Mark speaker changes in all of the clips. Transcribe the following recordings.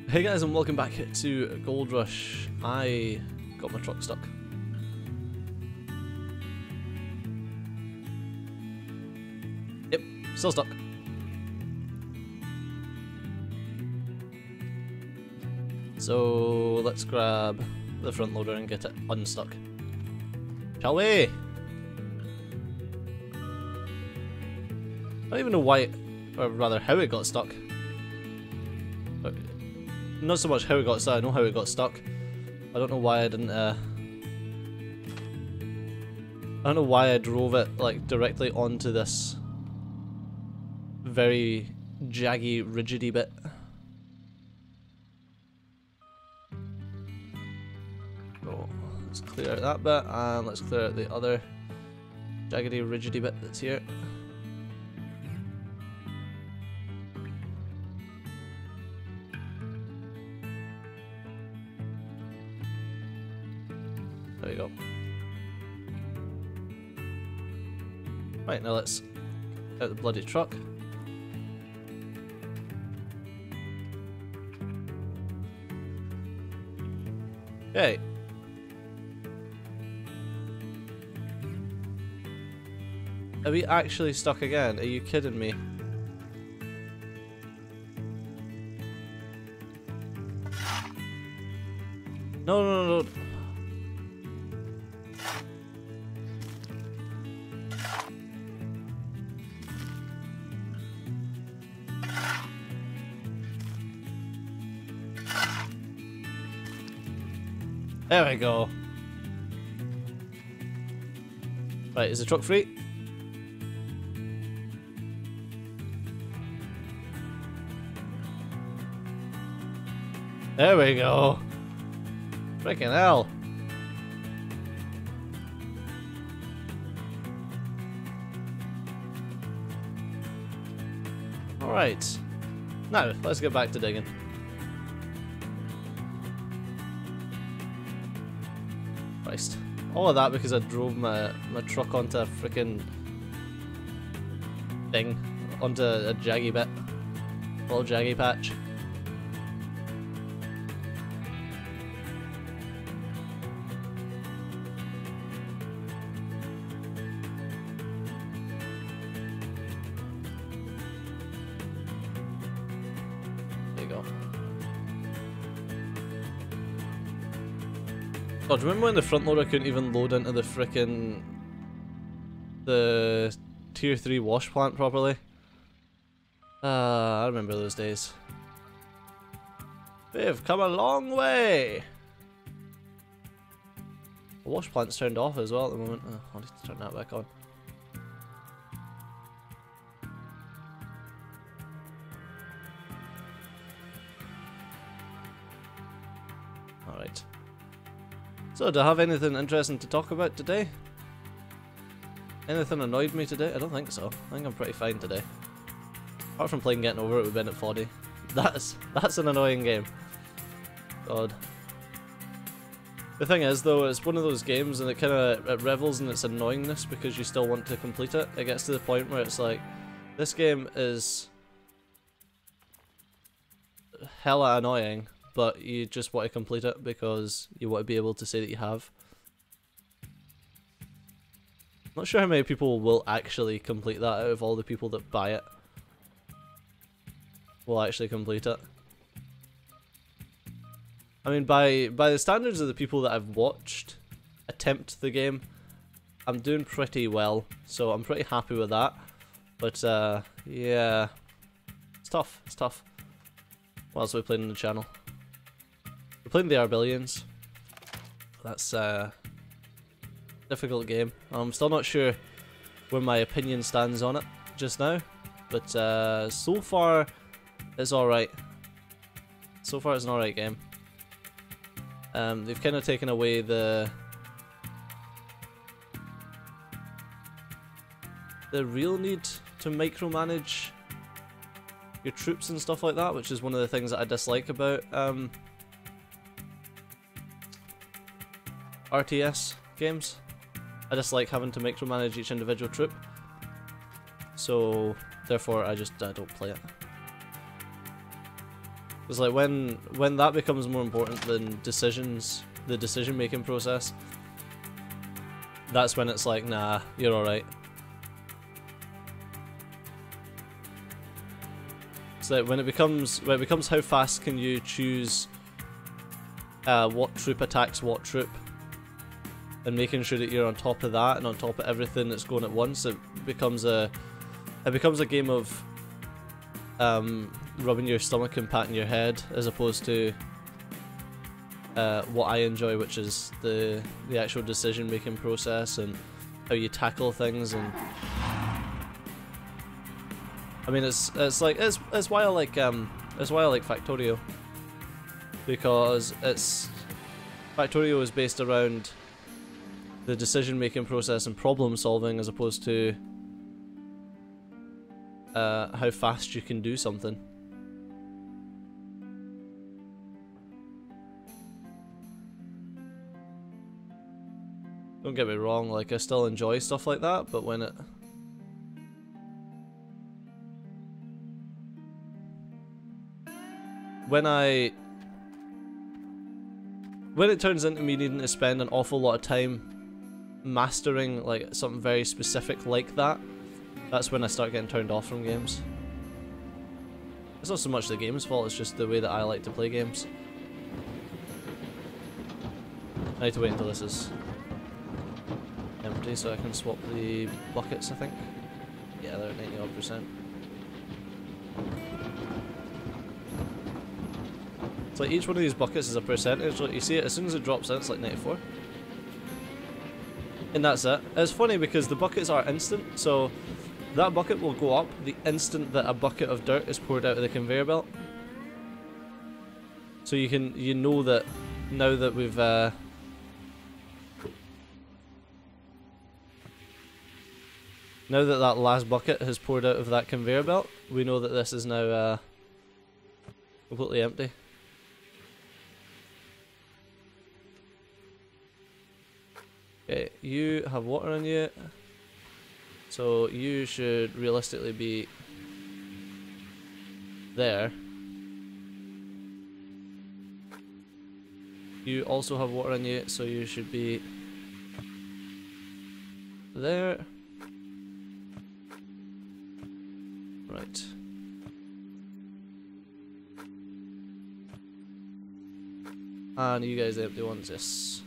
Speaker 1: Hey guys, and welcome back to Gold Rush. I got my truck stuck. Yep, still stuck. So let's grab the front loader and get it unstuck. Shall we? I don't even know why, or rather how it got stuck. But not so much how it got stuck, I know how it got stuck. I don't know why I didn't, I don't know why I drove it, like, directly onto this very jaggy, rigidy bit. So, let's clear out that bit, and let's clear out the other jaggedy, rigidy bit that's here. There we go. Right, now let's out the bloody truck. Okay. Are we actually stuck again? Are you kidding me? No, no, no, no. There we go. Right, is the truck free? There we go. Freaking hell. Alright. Now, let's get back to digging. Christ. All of that because I drove my truck onto a freaking thing. Onto a jaggy bit. Little jaggy patch. There you go. God, do you remember when the front loader couldn't even load into the frickin' the tier 3 wash plant properly? I remember those days. We've come a long way! The wash plant's turned off as well at the moment. Oh, I'll need to turn that back on. Alright. So, do I have anything interesting to talk about today? Anything annoyed me today? I don't think so. I think I'm pretty fine today. Apart from playing Getting Over It with Bennett Foddy. That's an annoying game. God. The thing is though, it's one of those games and it revels in its annoyingness because you still want to complete it. It gets to the point where it's like, this game is hella annoying, but you just want to complete it because you want to be able to say that you have. Not sure how many people will actually complete that out of all the people that buy it. Will actually complete it. I mean, by the standards of the people that I've watched attempt the game, I'm doing pretty well, so I'm pretty happy with that. But yeah, it's tough. It's tough. What else are we playing on the channel? We're playing the Arbillions. That's a difficult game. I'm still not sure where my opinion stands on it just now, but so far it's alright. So far it's an alright game. They've kind of taken away the real need to micromanage your troops and stuff like that, which is one of the things that I dislike about RTS games. I dislike having to micromanage each individual troop, so therefore I just don't play it. It's like when that becomes more important than decisions, the decision making process, that's when it's like, nah, you're alright. It's like when it becomes how fast can you choose what troop attacks what troop, and making sure that you're on top of that and on top of everything that's going at once. It becomes a game of rubbing your stomach and patting your head, as opposed to what I enjoy, which is the actual decision making process and how you tackle things. And I mean, it's why I like Factorio, because Factorio is based around the decision making process and problem solving, as opposed to how fast you can do something. Don't get me wrong, like, I still enjoy stuff like that, but when it turns into me needing to spend an awful lot of time mastering like something very specific like that, that's when I start getting turned off from games. It's not so much the game's fault, it's just the way that I like to play games. I need to wait until this is empty so I can swap the buckets, I think. Yeah, they're at 90%. It's like each one of these buckets is a percentage. Like, you see it, as soon as it drops in, it's like 94. And that's it. It's funny because the buckets are instant, so that bucket will go up the instant that a bucket of dirt is poured out of the conveyor belt. So you know that now that we've now that that last bucket has poured out of that conveyor belt, we know that this is now completely empty. Okay, you have water on you, so you should realistically be there. You also have water on you, so you should be there. Right. And you guys the empty ones, yes.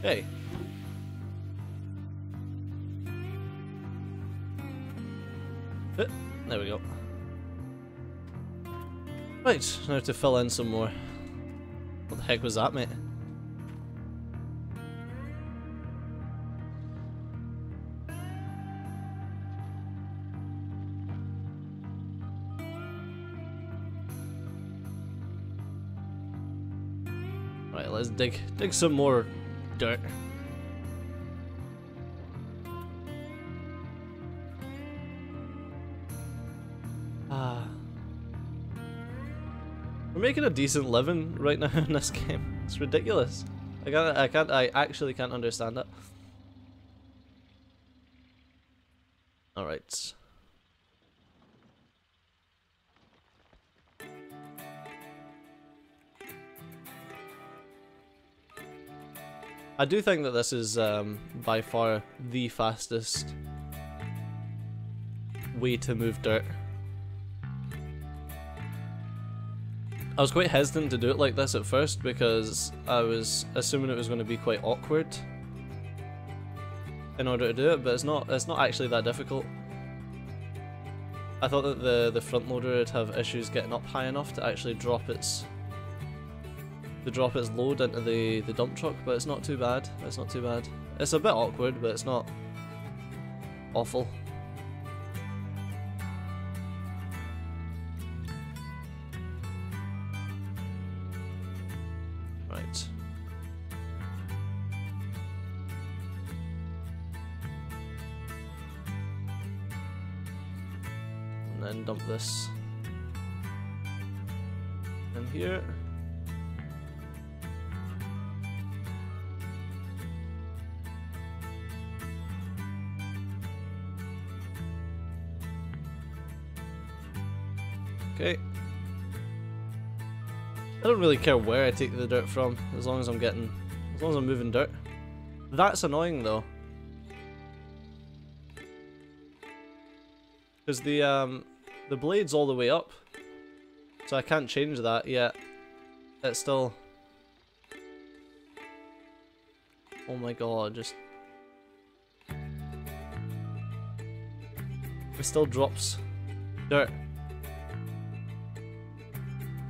Speaker 1: Hey. There we go. Right, now to fill in some more. What the heck was that, mate? Right, let's dig some more dirt. We're making a decent living right now in this game. It's ridiculous. I actually can't understand it. Alright. I do think that this is by far the fastest way to move dirt. I was quite hesitant to do it like this at first because I was assuming it was going to be quite awkward in order to do it, but it's not actually that difficult. I thought that the front loader would have issues getting up high enough to actually drop its load into the dump truck, but it's not too bad. It's not too bad. It's a bit awkward, but it's not awful. Right. And then dump this in here. Okay. I don't really care where I take the dirt from, as long as I'm moving dirt. That's annoying though. Because the blade's all the way up. So I can't change that yet. It's still... Oh my god, just... It still drops dirt.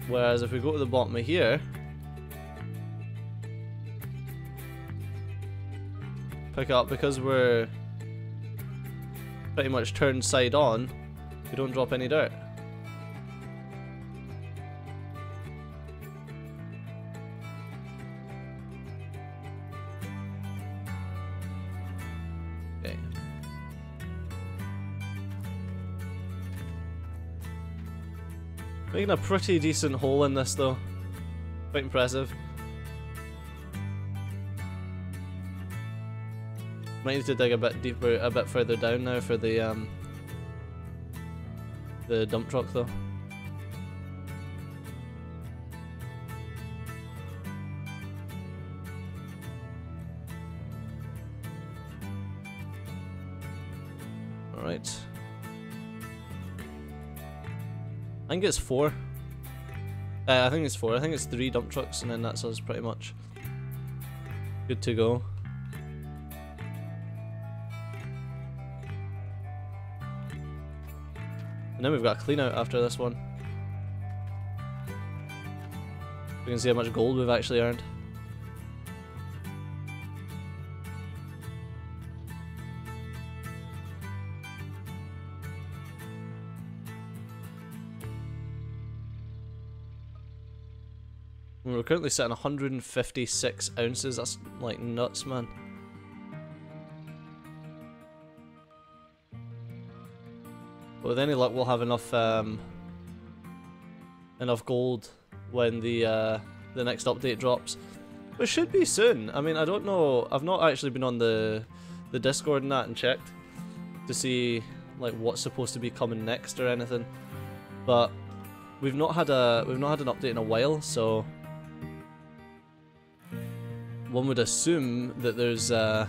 Speaker 1: Whereas if we go to the bottom of here, pick up, because we're pretty much turned side on, we don't drop any dirt. Okay. Making a pretty decent hole in this though. Quite impressive. Might need to dig a bit deeper, a bit further down now for the dump truck though. Alright. I think it's 4. I think it's 4. I think it's 3 dump trucks and then that's us pretty much good to go. And then we've got a clean out after this one. We can see how much gold we've actually earned. We're currently sitting 156 ounces. That's like nuts, man. But with any luck, we'll have enough enough gold when the next update drops, which should be soon. I mean, I don't know. I've not actually been on the Discord and that and checked to see like what's supposed to be coming next or anything. But we've not had an update in a while, so one would assume that there's a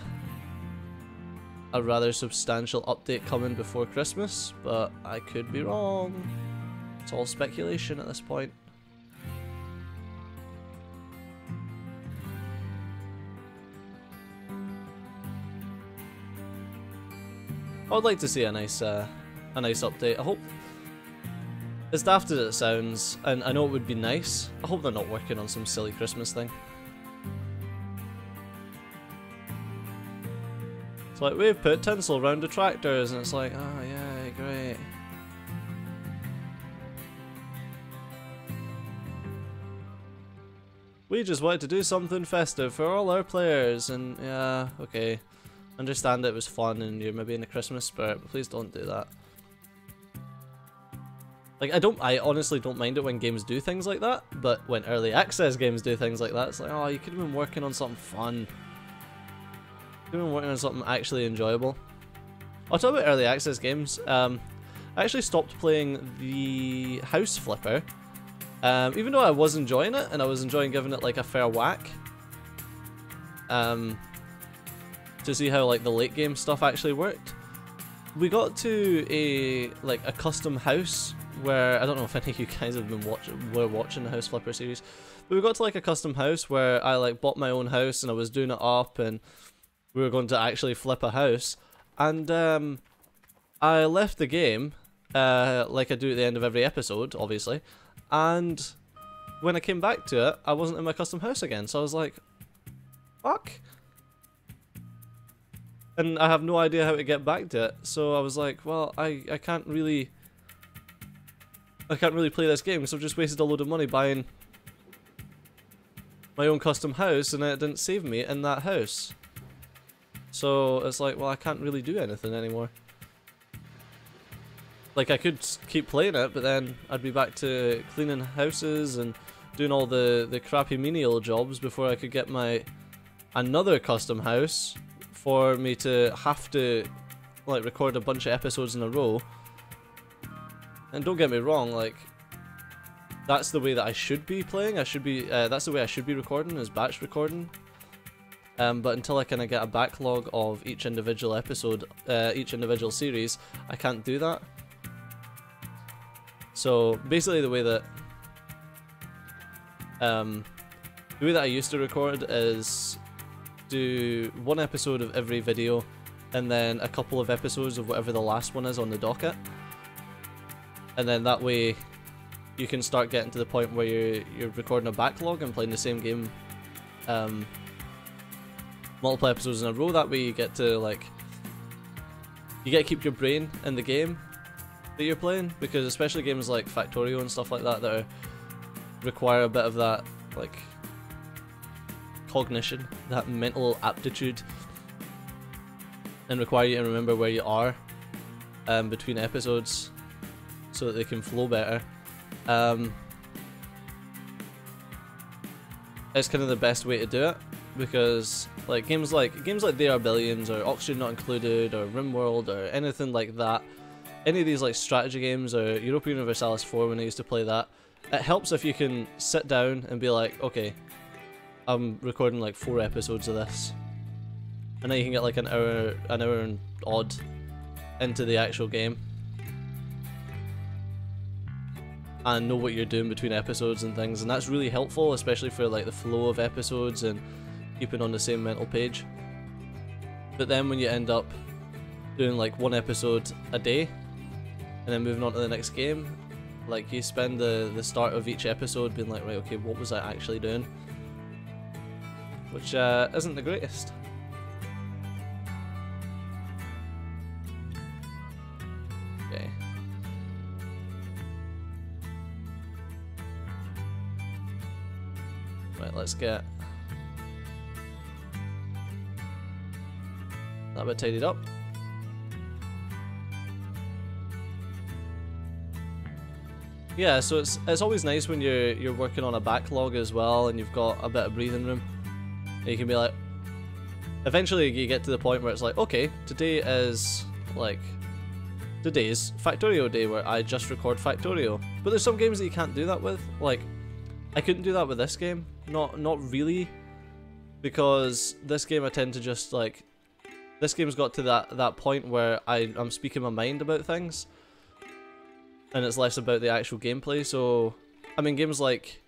Speaker 1: rather substantial update coming before Christmas, but I could be wrong. It's all speculation at this point. I would like to see a nice update. I hope, as daft as it sounds, and I know it would be nice, I hope they're not working on some silly Christmas thing. It's like, we've put tinsel around the tractors, and it's like, oh yeah, great. We just wanted to do something festive for all our players, and yeah, okay. Understand it was fun and you're maybe in the Christmas spirit, but please don't do that. Like, I honestly don't mind it when games do things like that, but when early access games do things like that, it's like, oh, you could have been working on something fun. You could have been working on something actually enjoyable. I'll talk about early access games. I actually stopped playing the House Flipper, even though I was enjoying it, and I was enjoying giving it like a fair whack. To see how like the late game stuff actually worked. We got to a custom house where, I don't know if any of you guys have been watching the House Flipper series, but we got to like a custom house where I like bought my own house and I was doing it up and we were going to actually flip a house, and I left the game like I do at the end of every episode, obviously, and when I came back to it, I wasn't in my custom house again, so I was like, fuck. And I have no idea how to get back to it, so I was like, well, I can't really play this game, so I've just wasted a load of money buying my own custom house, and it didn't save me in that house. So it's like, well, I can't really do anything anymore. Like, I could keep playing it, but then I'd be back to cleaning houses and doing all the crappy menial jobs before I could get my another custom house for me to have to like record a bunch of episodes in a row. And don't get me wrong, like, that's the way that I should be playing. I should be that's the way I should be recording, is batch recording. But until I kind of get a backlog of each individual episode, each individual series, I can't do that. So basically, the way that I used to record is do one episode of every video, and then a couple of episodes of whatever the last one is on the docket, and then that way you can start getting to the point where you're recording a backlog and playing the same game multiple episodes in a row. That way you get to keep your brain in the game that you're playing, because especially games like Factorio and stuff like that that require a bit of that like cognition, that mental aptitude, and require you to remember where you are between episodes so that they can flow better. It's kind of the best way to do it, because like games like They Are Billions or Oxygen Not Included or RimWorld or anything like that, any of these like strategy games, or Europa Universalis 4 when I used to play that, it helps if you can sit down and be like, okay, I'm recording like 4 episodes of this, and then you can get like an hour and odd into the actual game and know what you're doing between episodes and things, and that's really helpful, especially for like the flow of episodes and keeping on the same mental page. But then when you end up doing like 1 episode a day and then moving on to the next game, like you spend the start of each episode being like, right, okay, what was I actually doing? Which isn't the greatest. Okay. Right, let's get that bit tidied up. Yeah, so it's always nice when you're working on a backlog as well, and you've got a bit of breathing room. And you can be like, eventually you get to the point where it's like, okay, today's Factorio day, where I just record Factorio. But there's some games that you can't do that with. Like, I couldn't do that with this game. Not really, because this game I tend to just like, this game's got to that point where I'm speaking my mind about things, and it's less about the actual gameplay. So, I mean, games like,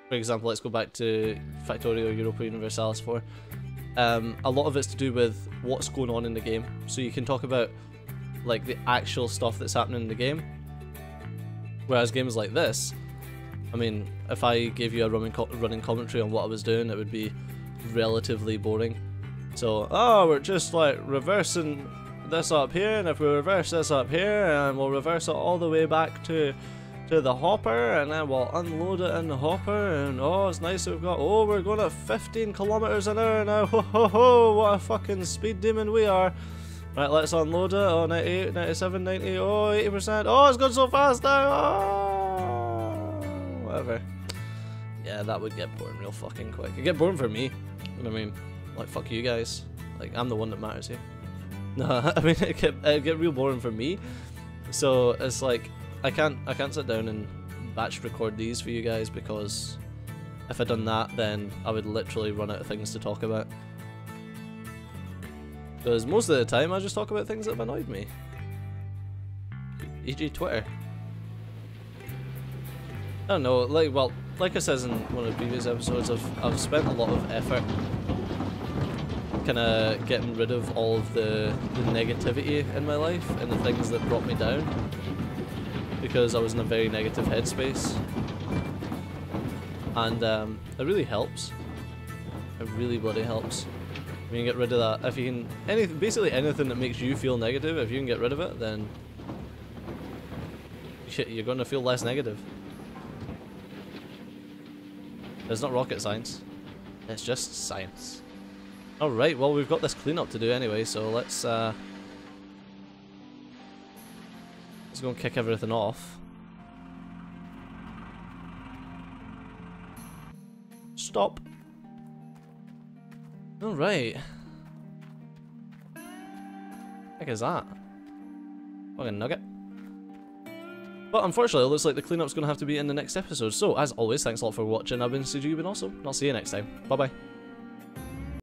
Speaker 1: for example, let's go back to Factorio Europa Universalis 4. A lot of it's to do with what's going on in the game. So you can talk about like the actual stuff that's happening in the game. Whereas games like this, I mean, if I gave you a running commentary on what I was doing, it would be relatively boring. So, oh, we're just like reversing this up here, and if we reverse this up here, and we'll reverse it all the way back to the hopper, and then we'll unload it in the hopper, and oh, it's nice we've got, oh, we're going at 15 kilometers an hour now, ho ho ho, what a fucking speed demon we are. Right, let's unload it. Oh, 98, 97, 90, oh, 80%, oh, it's gone so fast now, oh, whatever. Yeah, that would get boring real fucking quick. It'd get boring for me, you know what I mean? Like, fuck you guys. Like, I'm the one that matters here. No, I mean, it'd get real boring for me. So, it's like, I can't sit down and batch record these for you guys, because if I'd done that, then I would literally run out of things to talk about. Because most of the time, I just talk about things that have annoyed me. E.g. Twitter. I don't know, like I says in one of the previous episodes, I've spent a lot of effort kind of getting rid of all of the negativity in my life and the things that brought me down, because I was in a very negative headspace, and it really helps. It really bloody helps. If you can get rid of that, if you can, basically anything that makes you feel negative, if you can get rid of it, then you're going to feel less negative. It's not rocket science, it's just science. Alright, well, we've got this cleanup to do anyway, so let's go and kick everything off. Stop. Alright. What the heck is that? Fucking nugget. But unfortunately, it looks like the cleanup's going to have to be in the next episode. So, as always, thanks a lot for watching. I've been Suju, you've been awesome, and I'll see you next time. Bye-bye.